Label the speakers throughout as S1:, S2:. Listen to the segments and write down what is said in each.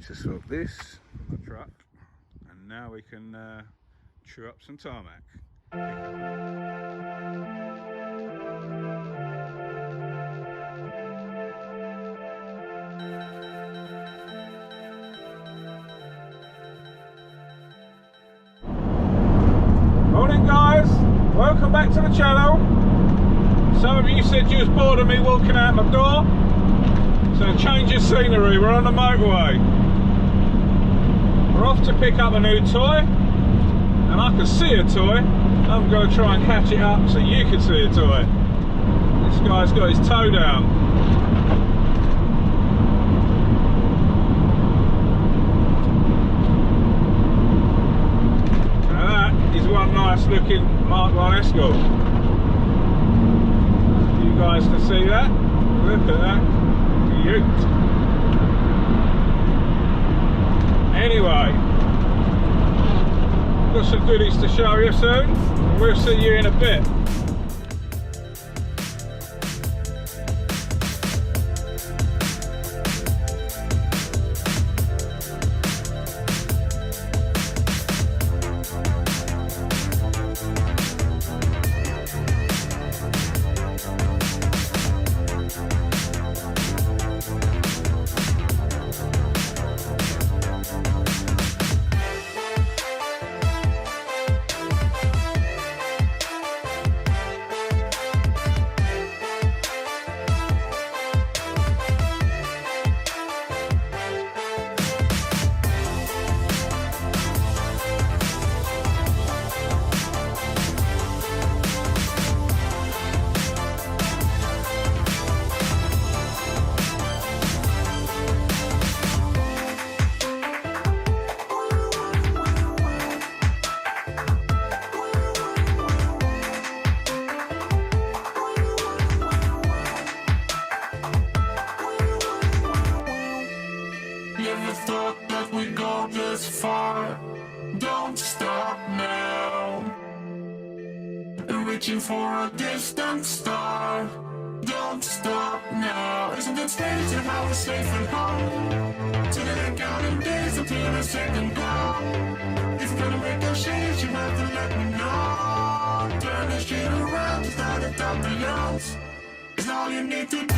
S1: need to swap this for my truck, and now we can chew up some tarmac. Morning guys, welcome back to the channel. Some of you said you was bored of me walking out my door, so change of scenery. We're on the motorway. We're off to pick up a new toy, and I can see a toy. I'm going to try and catch it up so you can see a toy. This guy's got his toe down. Now that is one nice looking Mark 1 Escort. You guys can see that. Look at that. Cute. Anyway, got some goodies to show you soon. We'll see you in a bit.
S2: Never thought that we'd go this far. Don't stop now. Reaching for a distant star. Don't stop now. Isn't it strange how we're safe and home? So that counting days until a second glow. If you're gonna make those shades, you have to let me know. Turn this shit around to start at top the yards. It's all you need to do.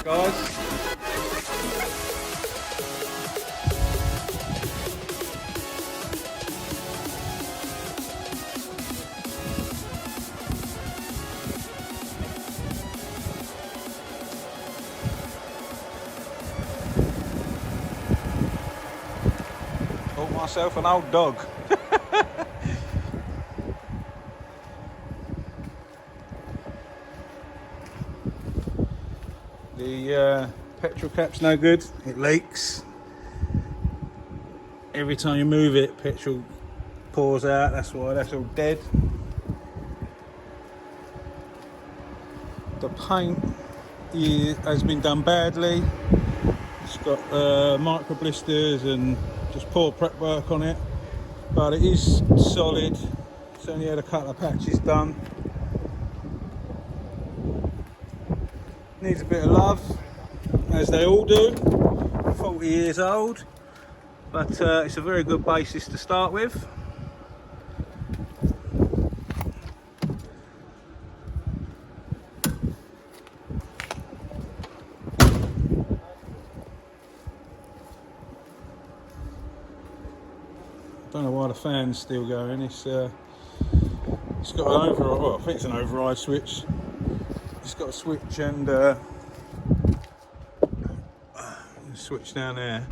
S1: Guys, caught myself an old dog. The Petrol cap's no good, it leaks. Every time you move it, petrol pours out, that's why that's all dead. The paint has been done badly. It's got micro blisters and just poor prep work on it, but it is solid. It's only had a couple of patches done. Needs a bit of love, as they all do. 40 years old, but it's a very good basis to start with. I don't know why the fan's still going. It's got an override. Well, I think it's an override switch. It's got a switch and switch down there,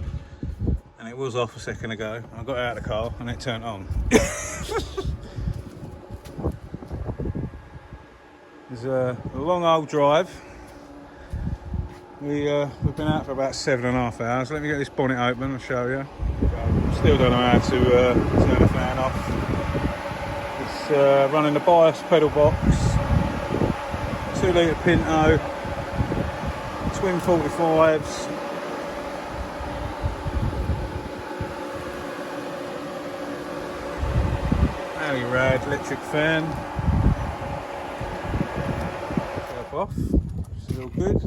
S1: and it was off a second ago. I got out of the car and it turned on. It's a long old drive. We've been out for about 7.5 hours. Let me get this bonnet open and show you. Still don't know how to turn the fan off. It's running the bias pedal box, 2 litre pinto, twin 45s. Very rad electric fan. Top off. Still good.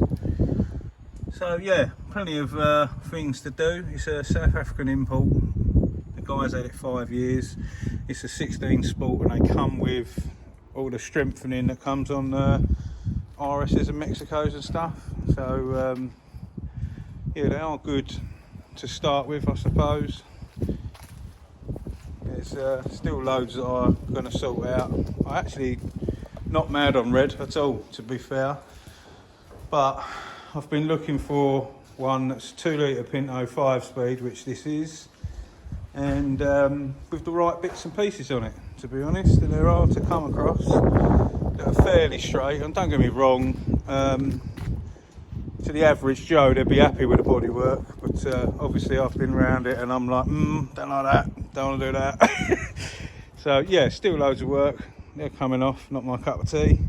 S1: So yeah, plenty of things to do. It's a South African import. The guys had it 5 years. It's a 16 Sport, and they come with all the strengthening that comes on RSs and Mk2s and stuff. So yeah, they are good to start with, I suppose. There's still loads that I'm going to sort out. I'm actually not mad on red at all, to be fair, but I've been looking for one that's 2 litre Pinto 5-speed, which this is, and with the right bits and pieces on it, to be honest. And there are to come across that are fairly straight, and don't get me wrong, to the average Joe they'd be happy with the bodywork, but obviously I've been around it and I'm like, don't like that, don't want to do that. So yeah, still loads of work. They're coming off, not my cup of tea,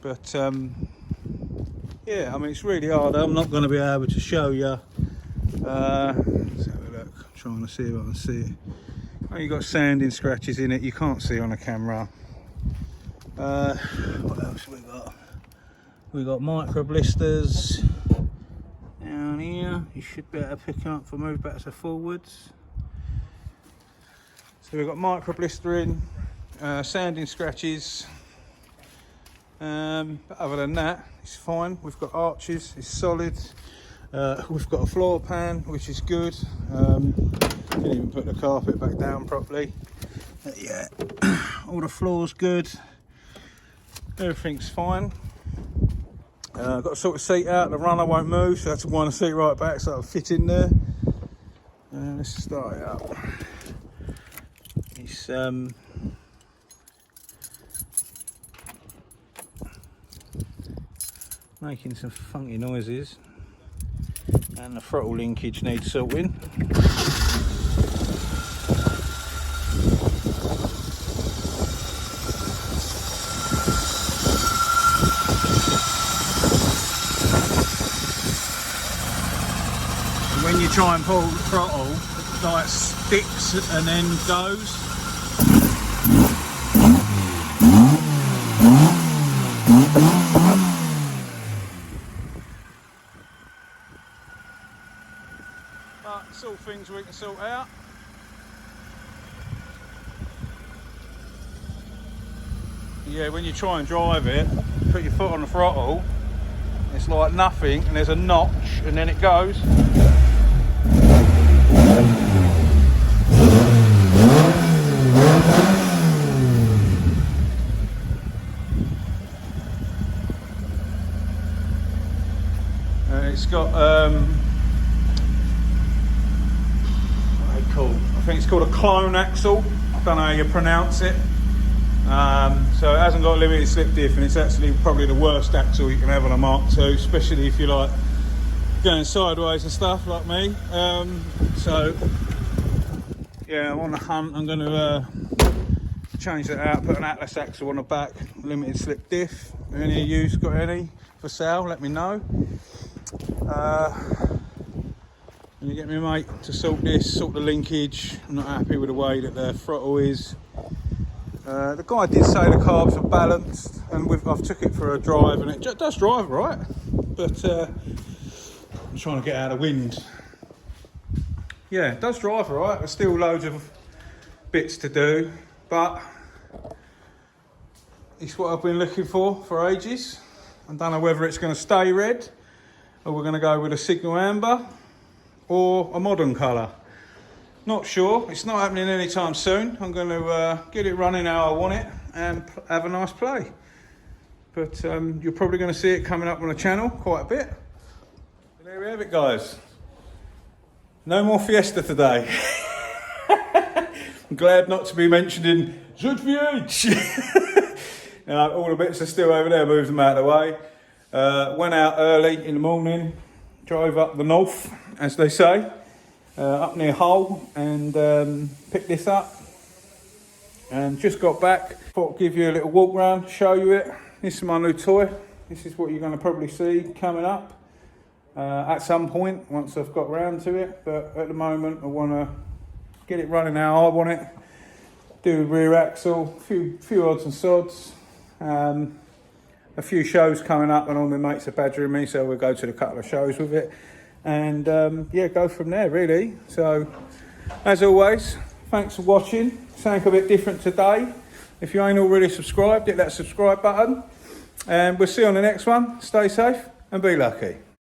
S1: but yeah, I mean, it's really hard. I'm not going to be able to show you. Let's have a look. I'm trying to see if I can see it. Well, you've got sanding scratches in it. You can't see on a camera. What else we got? We got micro blisters down here. You should be able to pick them up for move backs or forwards. So we've got micro blistering, sanding scratches. But other than that, it's fine. We've got arches, it's solid. We've got a floor pan, which is good. Didn't even put the carpet back down properly. But yeah, all the floor's good. Everything's fine. I've got to sort of seat out. The runner won't move, so I have to wind the seat right back so it'll fit in there. Let's start it up. It's making some funky noises, and the throttle linkage needs sorting. And when you try and pull the throttle, it like sticks and then goes. But it's all things we can sort out. Yeah, when you try and drive it, put your foot on the throttle, it's like nothing, and there's a notch, and then it goes. It's got what are they called? I think it's called a clone axle. I don't know how you pronounce it. So it hasn't got a limited slip diff, and it's actually probably the worst axle you can have on a Mk2, especially if you're like going sideways and stuff like me. So yeah, I'm on the hunt. I'm going to change that out, put an Atlas axle on the back, limited slip diff. Any of you's got any for sale, let me know. And you get me, mate, to sort this, sort the linkage. I'm not happy with the way that the throttle is. The guy did say the carbs are balanced, and I've took it for a drive, and it does drive right, but I'm trying to get out of wind. Yeah, it does drive right. There's still loads of bits to do, but it's what I've been looking for ages. I don't know whether it's going to stay red, or we're going to go with a signal amber, or a modern colour. Not sure. It's not happening anytime soon. I'm going to get it running how I want it and have a nice play. But you're probably going to see it coming up on the channel quite a bit. So there we have it, guys. No more Fiesta today. I'm glad not to be mentioned in ZVH. All the bits are still over there, moved them out of the way. Went out early in the morning, drove up the north, as they say, up near Hull, and picked this up. And just got back. Thought I'd give you a little walk round, show you it. This is my new toy. This is what you're going to probably see coming up at some point once I've got round to it. But at the moment, I want to get it running how I want it. Do a rear axle, a few odds and sods. A few shows coming up, and all my mates are badgering me, so we'll go to a couple of shows with it, and yeah, go from there really. So as always, thanks for watching. Something a bit different today. If you ain't already subscribed, hit that subscribe button, and we'll see you on the next one. Stay safe and be lucky.